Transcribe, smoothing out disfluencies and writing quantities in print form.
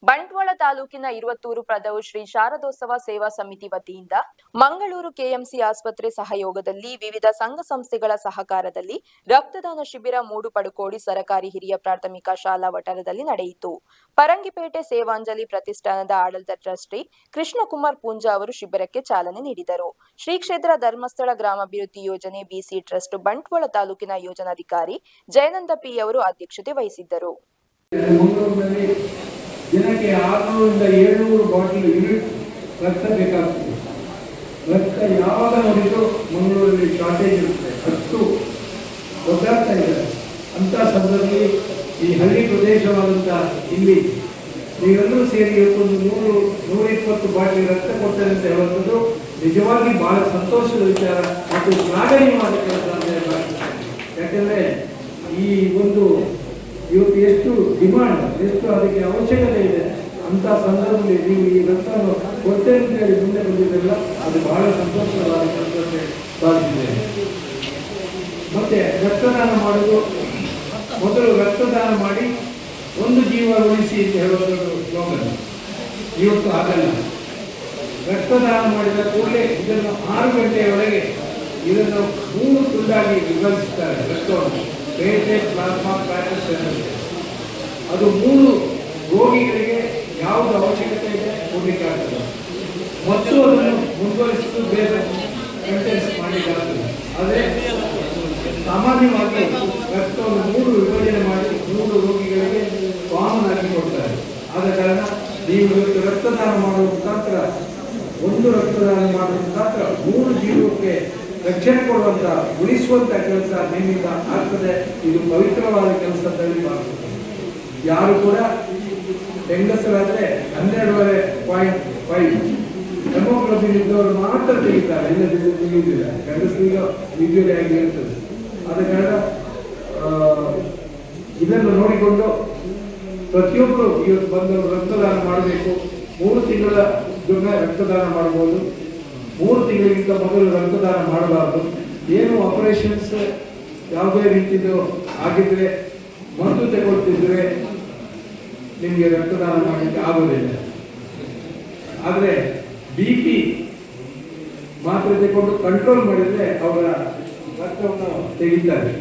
ಬಂಟ್ವಾಳ ತಾಲೂಕಿನ ಇರುವತ್ತೂರು ಪ್ರದವು ಶ್ರೀ ಶಾರದೋತ್ಸವ ಸೇವಾ ಸಮಿತಿ ವತಿಯಿಂದ ಮಂಗಳೂರು ಕೆಎಂಸಿ ಆಸ್ಪತ್ರೆ ಸಹಯೋಗದಲ್ಲಿ ವಿವಿಧ ಸಂಘ ಸಂಸ್ಥೆಗಳ ಸಹಕಾರದಲ್ಲಿ ರಕ್ತದಾನ ಶಿಬಿರ ಮೂಡುಪಡುಕೋಡಿ ಸರಕಾರಿ ಹಿರಿಯ ಪ್ರಾಥಮಿಕ ಶಾಲಾ ವಠಾರದಲ್ಲಿ ನಡೆಯಿತು. ಪರಂಗಿಪೇಟೆ ಸೇವಾಂಜಲಿ ಪ್ರತಿಷ್ಠಾನದ ಆಡಳಿತ ಟ್ರಸ್ಟಿ ಕೃಷ್ಣಕುಮಾರ್ ಪೂಂಜಾ ಅವರು ಶಿಬಿರಕ್ಕೆ ಚಾಲನೆ ನೀಡಿದರು. ಶ್ರೀ ಕ್ಷೇತ್ರ ಧರ್ಮಸ್ಥಳ ಗ್ರಾಮಾಭಿವೃದ್ಧಿ ಯೋಜನೆ ಬಿಸಿ ಟ್ರಸ್ಟ್ ಬಂಟ್ವಾಳ ತಾಲೂಕಿನ ಯೋಜನಾಧಿಕಾರಿ ಜಯನಂದ ಪಿ ಅವರು ಅಧ್ಯಕ್ಷತೆ ವಹಿಸಿದ್ದರು. ದಿನಕ್ಕೆ 600 ರಿಂದ 700 ಬಾಟಲ್ ಯೂನಿಟ್ ರಕ್ತ ಬೇಕಾಗ್ತದೆ. ರಕ್ತ ಯಾವಾಗ ನೋಡಿದ್ರು ಮಂಗಳೂರಲ್ಲಿ ಶಾರ್ಟೇಜ್ ಇರುತ್ತೆ, ಅಷ್ಟು ಒದ್ದಾಡ್ತಾ ಇದ್ದಾರೆ. ಅಂಥ ಸಂದರ್ಭದಲ್ಲಿ ಈ ಹಳ್ಳಿ ಪ್ರದೇಶವಾದಂಥ ಇಲ್ಲಿ ನೀವೆಲ್ಲರೂ ಸೇರಿ ಇವತ್ತೊಂದು 120 ಬಾಟಲ್ ರಕ್ತ ಕೊಡ್ತಾರೆ ಅಂತ ಹೇಳುವಂಥದ್ದು ನಿಜವಾಗಿ ಬಹಳ ಸಂತೋಷದ ವಿಚಾರ ಮತ್ತು ಶ್ಲಾಘನೀಯವಾದ ಕೆಲಸ ಅಂತ ಹೇಳಲಾಗ್ತದೆ. ಯಾಕೆಂದರೆ ಈ ಒಂದು ಇವತ್ತು ಎಷ್ಟು ಡಿಮಾಂಡ್, ಎಷ್ಟು ಅದಕ್ಕೆ ಅವಶ್ಯಕತೆ ಇದೆ ಅಂತ ಸಂದರ್ಭದಲ್ಲಿ ನೀವು ಈ ರಕ್ತವನ್ನು ಕೊಡ್ತೇವೆ ಅಂತ ಹೇಳಿ ಮುಂದೆ ಬಂದಿದ್ದೆಲ್ಲ ಅದು ಬಹಳ ಸಂತೋಷವಾದ ಕೆಲಸಕ್ಕೆ ಭಾವಿಸಿದ್ದೇನೆ. ಮತ್ತೆ ರಕ್ತದಾನ ಮಾಡೋದು, ಮೊದಲು ರಕ್ತದಾನ ಮಾಡಿ ಒಂದು ಜೀವ ಉಳಿಸಿ ಅಂತ ಹೇಳುವಂಥದ್ದು ಸ್ಲೋಗನ್. ಇವತ್ತು ಆಗಲ್ಲ. ರಕ್ತದಾನ ಮಾಡಿದ ಕೂಡಲೇ ಇದನ್ನು 6 ಗಂಟೆಯವರೆಗೆ ಇದನ್ನು 3 ತುಂಡಾಗಿ ವಿಭಜಿಸುತ್ತಾರೆ ರಕ್ತವನ್ನು. ಪ್ಲೇಟ್ಲೆಟ್, ಪ್ಲಾಸ್ಮಾ, ಪ್ಲಾಟೆಸ್. ಅದು 3 ರೋಗಿಗಳಿಗೆ ಯಾವುದು ಅವಶ್ಯಕತೆ ಇದೆ ಕೊಡಲಿಕ್ಕಾಗ್ತದೆ ಮತ್ತು ಅದನ್ನು ಮುಂದುವರಿಸಲು ಬೇರೆ ಕಂಟೆನ್ಸ್ ಮಾಡಲಿಕ್ಕಾಗ್ತದೆ. ಆದರೆ ಸಾಮಾನ್ಯವಾಗಿ ರಕ್ತವನ್ನು 3 ವಿಭಜನೆ ಮಾಡಿ 3 ರೋಗಿಗಳಿಗೆ ಕಾಮನ್ ಆಗಿ ಕೊಡ್ತಾರೆ. ಆದ ಕಾರಣ ನೀವು ಇವತ್ತು ರಕ್ತದಾನ ಮಾಡುವ ಮುಖಾಂತರ, ಒಂದು ರಕ್ತದಾನ ಮಾಡುವ ಮುಖಾಂತರ 3 ಜೀವಕ್ಕೆ ರಕ್ಷಣೆ ಕೊಡುವಂತ, ಉಳಿಸುವಂತ ಕೆಲಸ ನಿಮ್ಮಿಂದ ಆಗ್ತದೆ. ಇದು ಪವಿತ್ರವಾದ ಕೆಲಸ ಅಂತ ಹೇಳಿ ಮಾಡ್ತದೆ. ಯಾರು ಕೂಡ ಹೆಂಗಸರಾದ್ರೆ 12.5 ಹೆಮೋಗ್ಲೋಬಿನ್ ಇದ್ದವರು ಮಾತ್ರ ತೆಗಿತಾರೆ, ಇಲ್ಲದಿದ್ದು ತೆಗೆಯುವುದಿಲ್ಲ. ಗಂಡಸರಿಗೆ ಯೂಶುವಲಿ ಆಗಿ ಇರ್ತದೆ. ಆದ ಕಾರಣ ಇದನ್ನು ನೋಡಿಕೊಂಡು ಪ್ರತಿಯೊಬ್ಬರು ಇವತ್ತು ಬಂದವರು ರಕ್ತದಾನ ಮಾಡಬೇಕು. 3 ತಿಂಗಳ ರಕ್ತದಾನ ಮಾಡಬಹುದು. 3 ತಿಂಗಳಿಗಿಂತ ಮೊದಲು ರಕ್ತದಾನ ಮಾಡಬಾರದು. ಏನು ಆಪರೇಷನ್ಸ್ ಯಾವುದೇ ರೀತಿಯದು ಆಗಿದ್ರೆ, ಮದ್ದು ತಗೊಳ್ತಿದ್ರೆ ನಿಮಗೆ ರಕ್ತದಾನ ಮಾಡಲಿಕ್ಕೆ ಆಗೋದಿಲ್ಲ. ಆದರೆ BP ಮಾತ್ರೆ ತಗೊಂಡು ಕಂಟ್ರೋಲ್ ಮಾಡಿದ್ರೆ ಅವರ ರಕ್ತವನ್ನು ತೆಗಿತಾರೆ.